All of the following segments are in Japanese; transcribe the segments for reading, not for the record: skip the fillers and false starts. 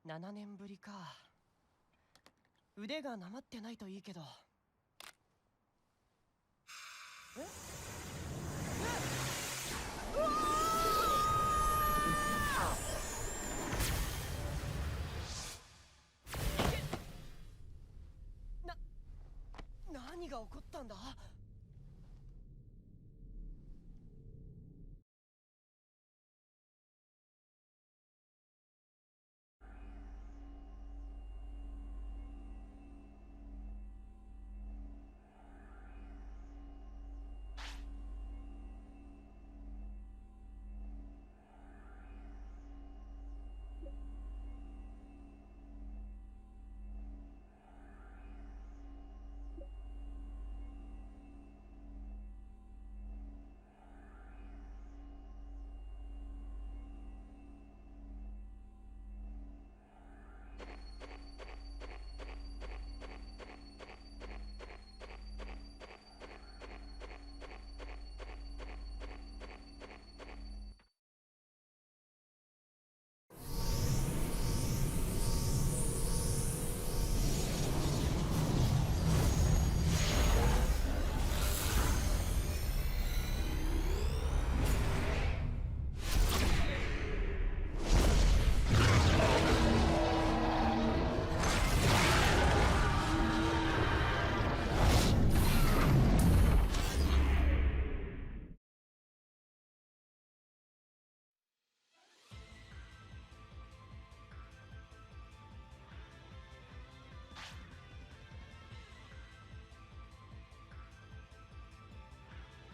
7年ぶりか。腕がなまってないといいけど。え？うわ何が起こったんだ？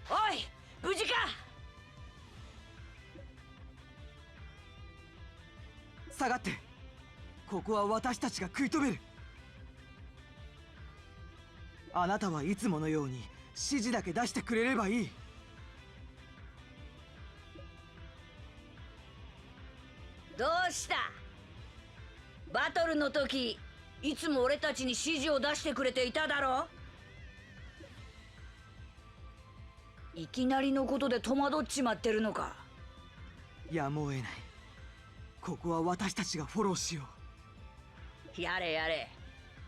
おい、無事か。下がって。ここは私たちが食い止める。あなたはいつものように指示だけ出してくれればいい。どうした？バトルの時いつも俺たちに指示を出してくれていただろ。いきなりのことで戸惑っちまってるのか。やむを得ない。ここは私たちがフォローしよう。やれやれ。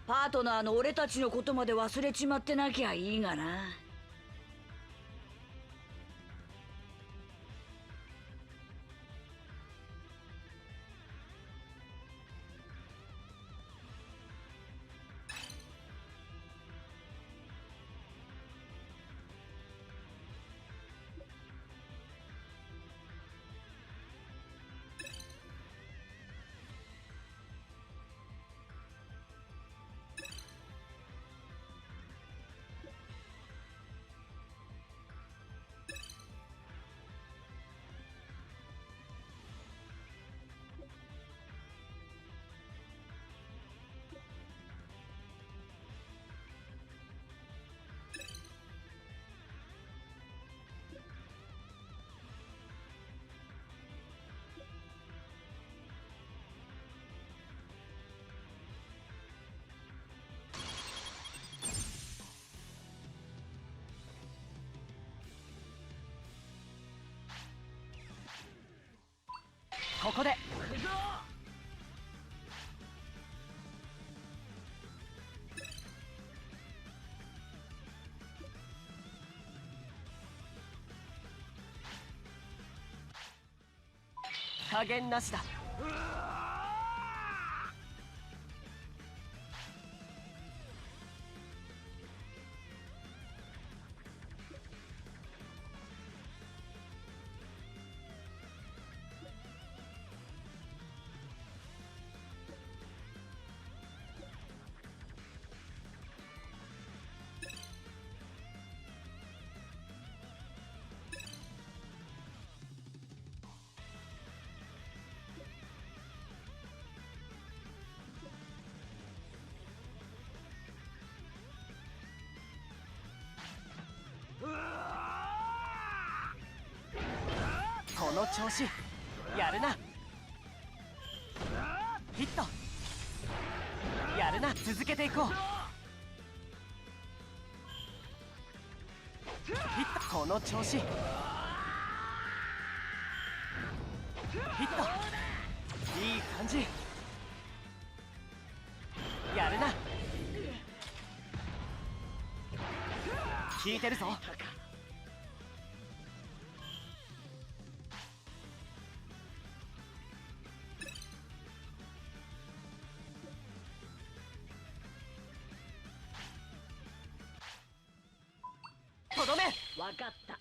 パートナーの俺たちのことまで忘れちまってなきゃいいがな。ここで加減なしだ。この調子やるな。ヒットやるな。続けていこう。ヒットこの調子。ヒットいい感じ。やるな。聞いてるぞ。とどめ。わかった。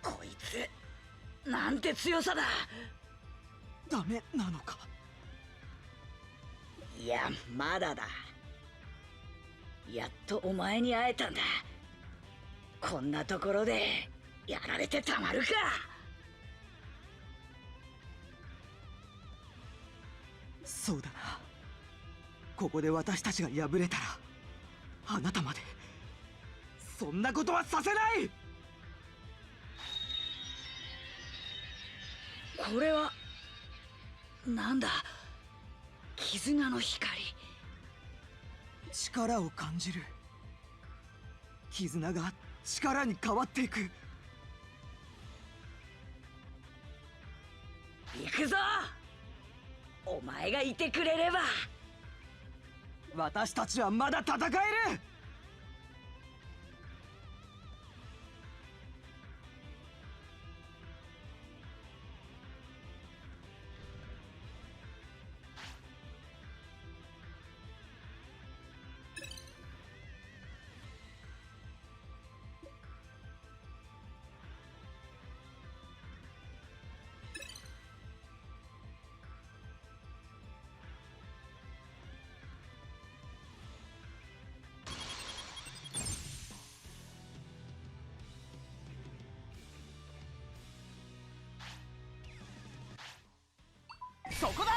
こいつなんて強さだ。ダメなのか。いやまだだ。やっとお前に会えたんだ。こんなところでやられてたまるか。そうだな。ここで私たちが敗れたらあなたまでそんなことはさせない。これはなんだ。絆の光。力を感じる。絆が力に変わっていく。行くぞ。お前がいてくれれば。私たちはまだ戦える。そこだ。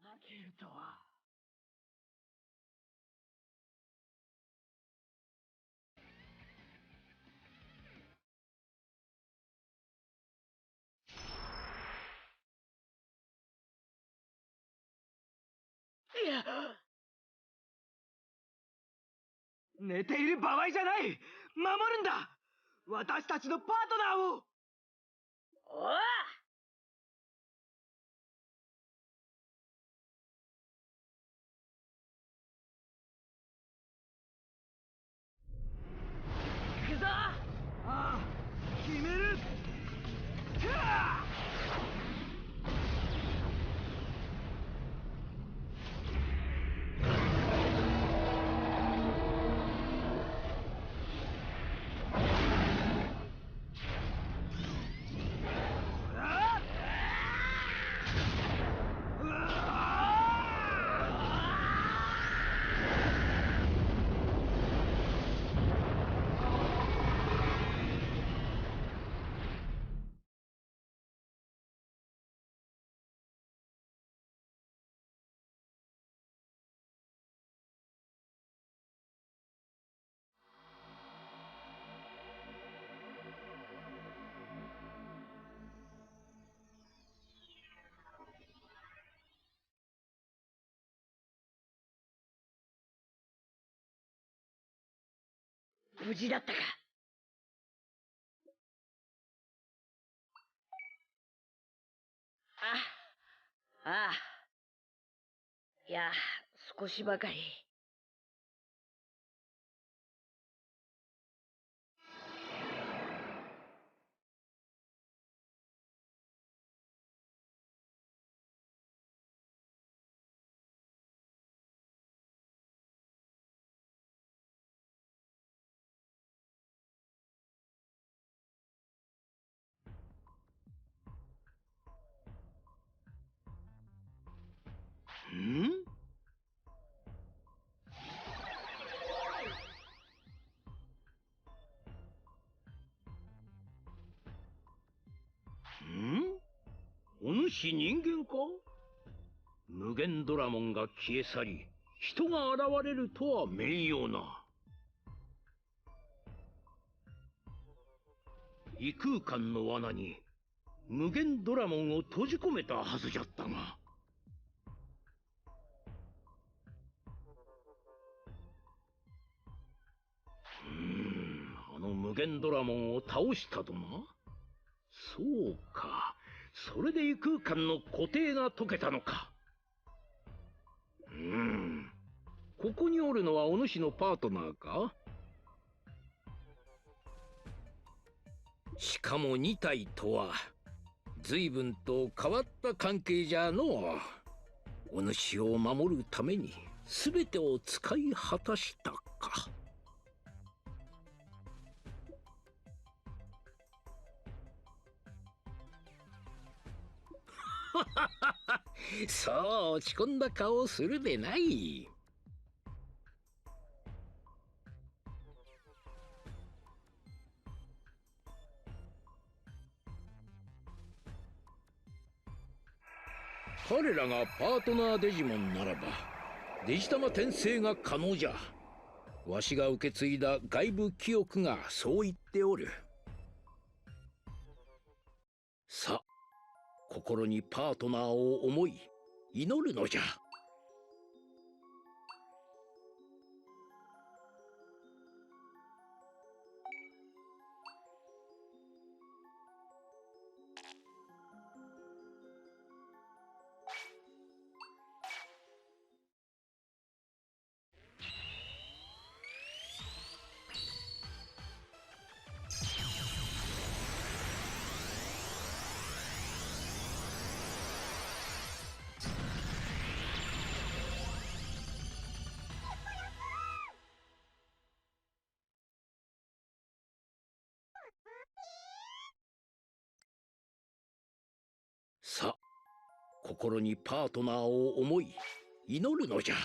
負けるとは。いや、寝ている場合じゃない。守るんだ。私たちのパートナーを。おい。行くぞ。ああ、決める。ふわっ。あ無事だったか。ああ、いや、少しばかり。ん？お主人間か？無限ドラモンが消え去り、人が現れるとは面よな。異空間の罠に無限ドラモンを閉じ込めたはずじゃったが。あの無限ドラモンを倒したとな。そうか、それで異空間の固定が解けたのか。ここにおるのはお主のパートナーか？しかも2体とは随分と変わった関係じゃのう。お主を守るために全てを使い果たしたか。そう落ち込んだ顔をするでない。彼らがパートナーデジモンならばデジタマ転生が可能じゃ。わしが受け継いだ外部記憶がそう言っておる。さ、心にパートナーを思い祈るのじゃ。さ、心にパートナーを思い祈るのじゃ。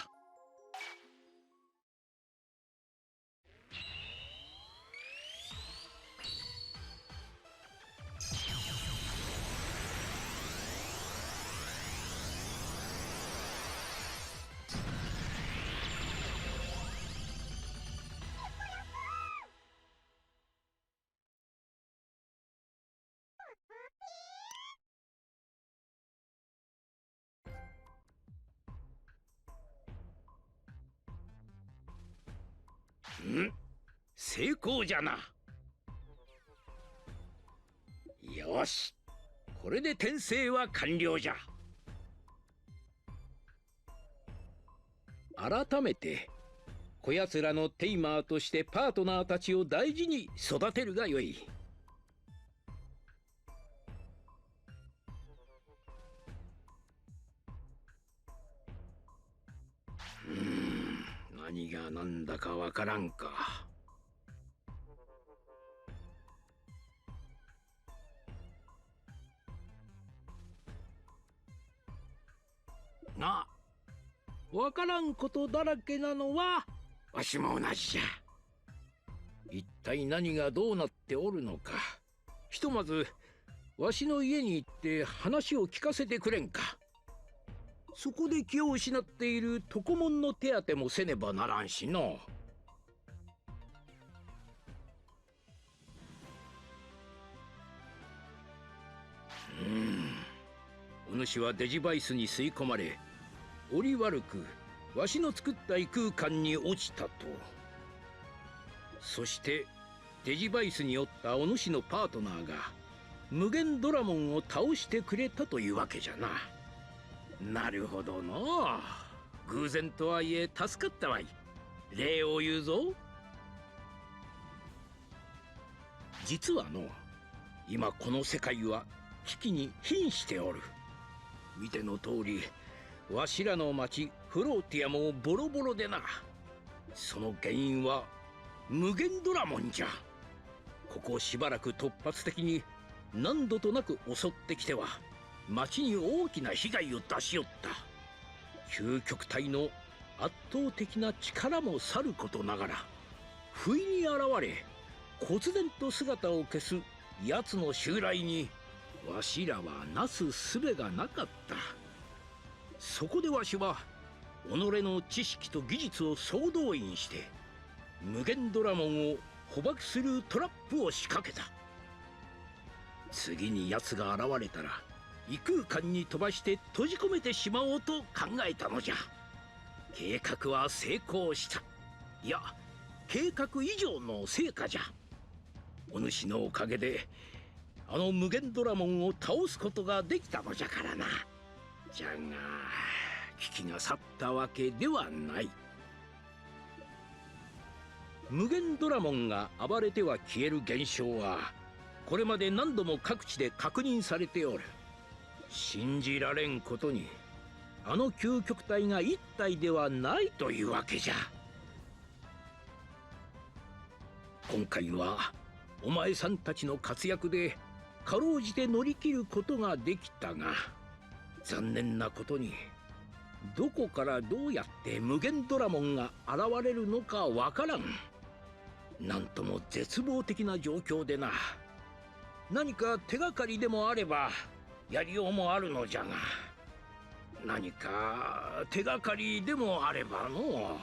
成功じゃな。よし、これで転生は完了じゃ。改めてこやつらのテイマーとしてパートナーたちを大事に育てるがよい。何が何だかわからんか。がわからんことだらけなのはわしも同じじゃ。一体何がどうなっておるのか、ひとまずわしの家に行って話を聞かせてくれんか。そこで気を失っている床門の手当てもせねばならんしの。お主はデジバイスに吸い込まれ、折悪くわしの作った異空間に落ちたと。そしてデジバイスによったお主のパートナーが無限ドラモンを倒してくれたというわけじゃな。なるほどの。偶然とはいえ助かったわい。礼を言うぞ。実はの、今この世界は危機に瀕しておる。見ての通り、わしらの町フローティアもボロボロでな。その原因は無限ドラモンじゃ。ここしばらく突発的に何度となく襲ってきては町に大きな被害を出しよった。究極体の圧倒的な力もさることながら、不意に現れ忽然と姿を消す奴の襲来にわしらはなすすべがなかった。そこでわしは己の知識と技術を総動員して無限ドラモンを捕獲するトラップを仕掛けた。次に奴が現れたら異空間に飛ばして閉じ込めてしまおうと考えたのじゃ。計画は成功した。いや、計画以上の成果じゃ。お主のおかげであの無限ドラモンを倒すことができたのじゃからな。じゃが危機が去ったわけではない。無限ドラモンが暴れては消える現象はこれまで何度も各地で確認されておる。信じられんことにあの究極体が一体ではないというわけじゃ。今回はお前さんたちの活躍でかろうじて乗り切ることができたが、残念なことにどこからどうやって無限ドラモンが現れるのかわからん。なんとも絶望的な状況でな。何か手がかりでもあればやりようもあるのじゃが、何か手がかりでもあればの。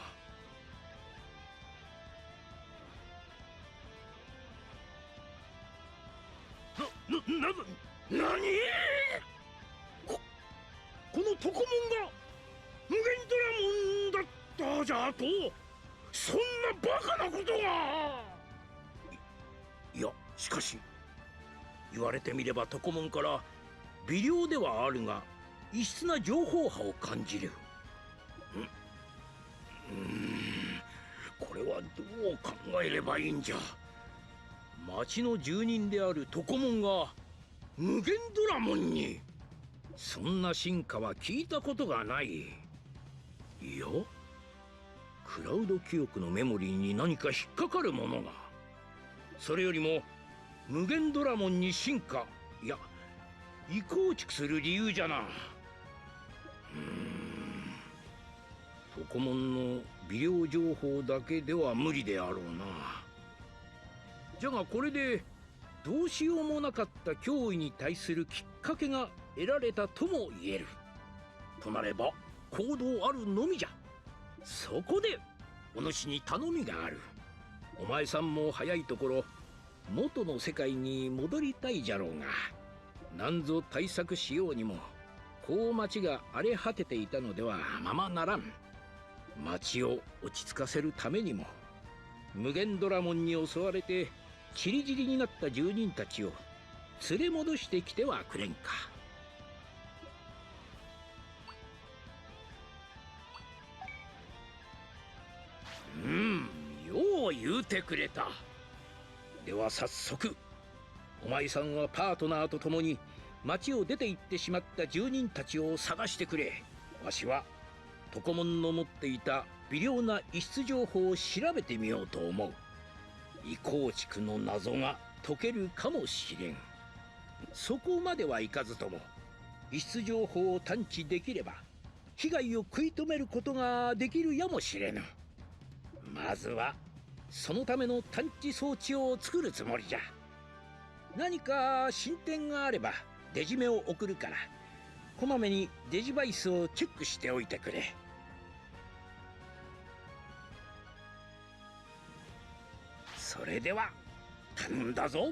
何このトコモンが無限ドラモンだったじゃと。そんなバカなことが。いや、しかし言われてみればトコモンから微量ではあるが異質な情報波を感じる。これはどう考えればいいんじゃ。町の住人であるトコモンが無限ドラモンに。そんな進化は聞いたことがない。いや、クラウド記憶のメモリーに何か引っかかるものが。それよりも無限ドラモンに進化、いや異構築する理由じゃな。トコモンの微量情報だけでは無理であろうな。じゃがこれでどうしようもなかった脅威に対するきっかけが得られたとも言える。となれば行動あるのみじゃ。そこでお主に頼みがある。お前さんも早いところ元の世界に戻りたいじゃろうが、なんぞ対策しようにもこう町が荒れ果てていたのではままならん。町を落ち着かせるためにも無限ドラモンに襲われてチリチリになった住人たちを連れ戻してきてはくれんか。よう言うてくれた。では早速お前さんはパートナーと共に町を出て行ってしまった住人たちを探してくれ。わしはトコモンの持っていた微量な異質情報を調べてみようと思う。異構築の謎が解けるかもしれん。そこまではいかずとも異質情報を探知できれば被害を食い止めることができるやもしれぬ。まずはそのための探知装置を作るつもりじゃ。何か進展があればデジメを送るからこまめにデジバイスをチェックしておいてくれ。それでは頼んだぞ。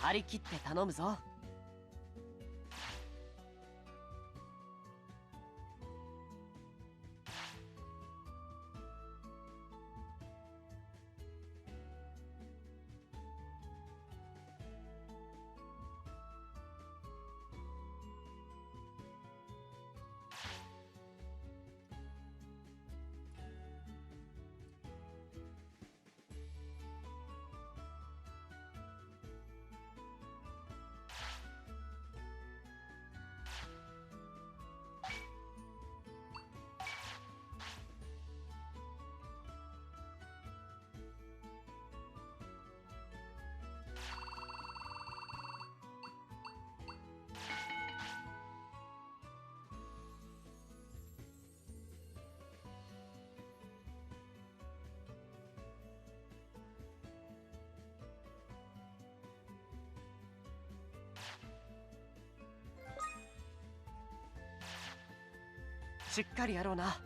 張り切って頼むぞ。しっかりやろうな。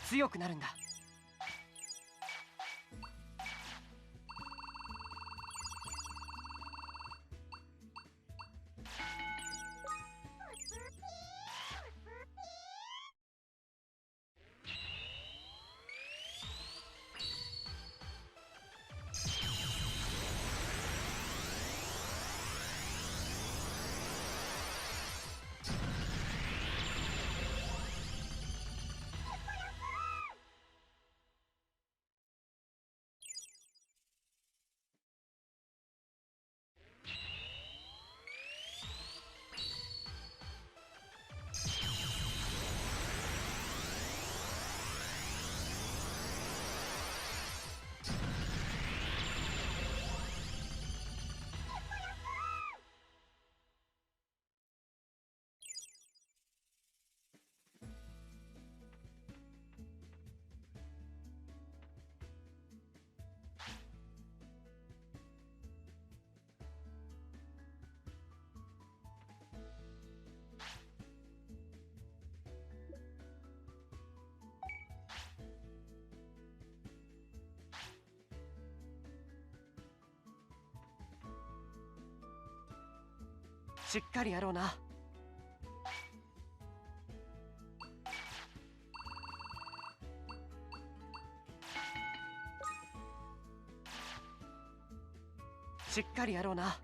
強くなるんだ。しっかりやろうな。しっかりやろうな。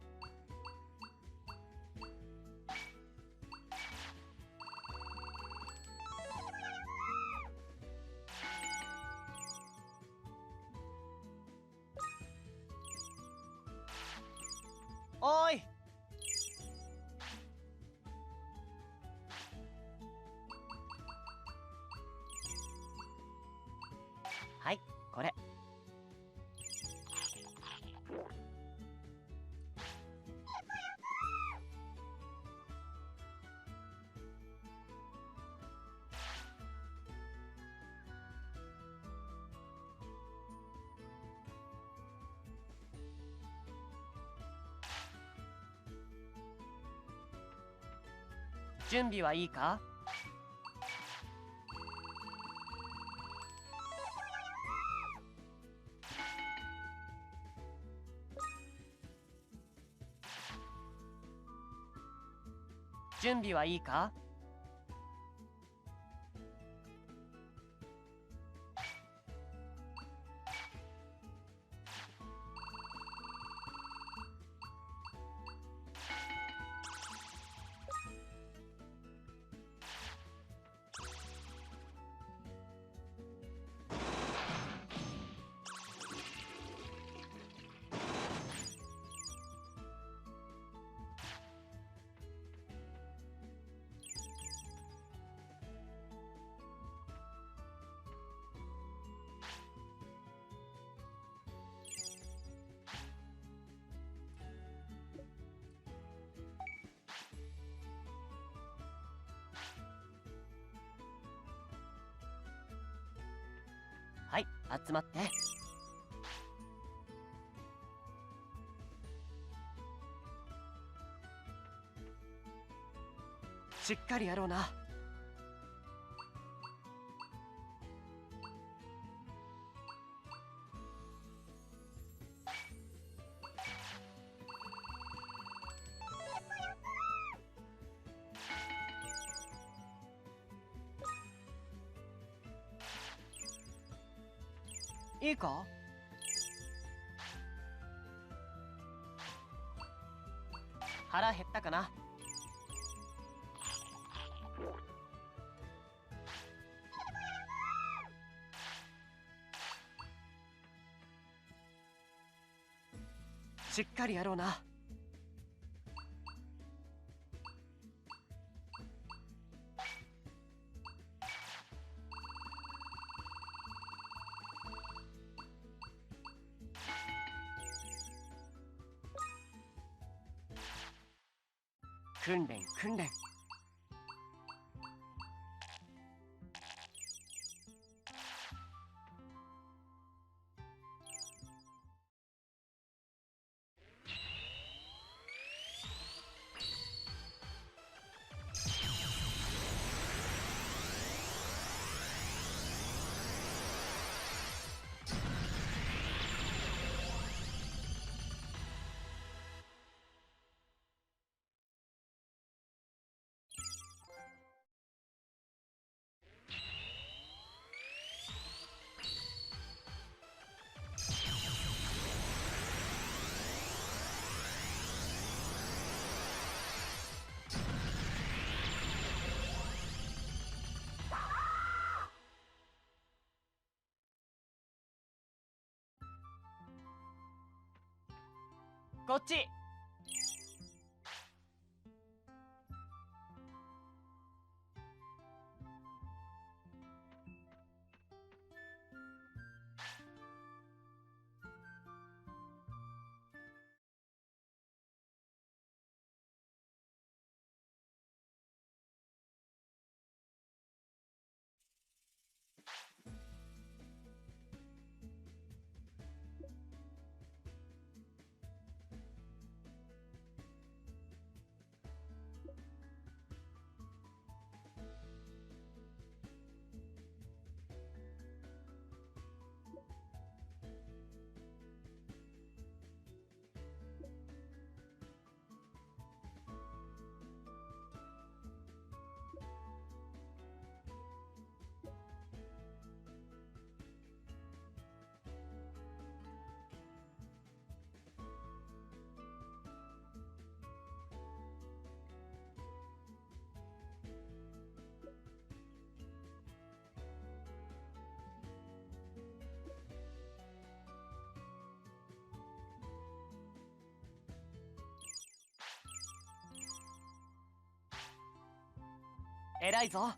おーい。はい、これ。準備はいいか？準備はいいか？はい、集まって。しっかりやろうな。いいか？腹減ったかな？しっかりやろうな。訓練訓練。こっち。偉いぞ。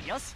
よし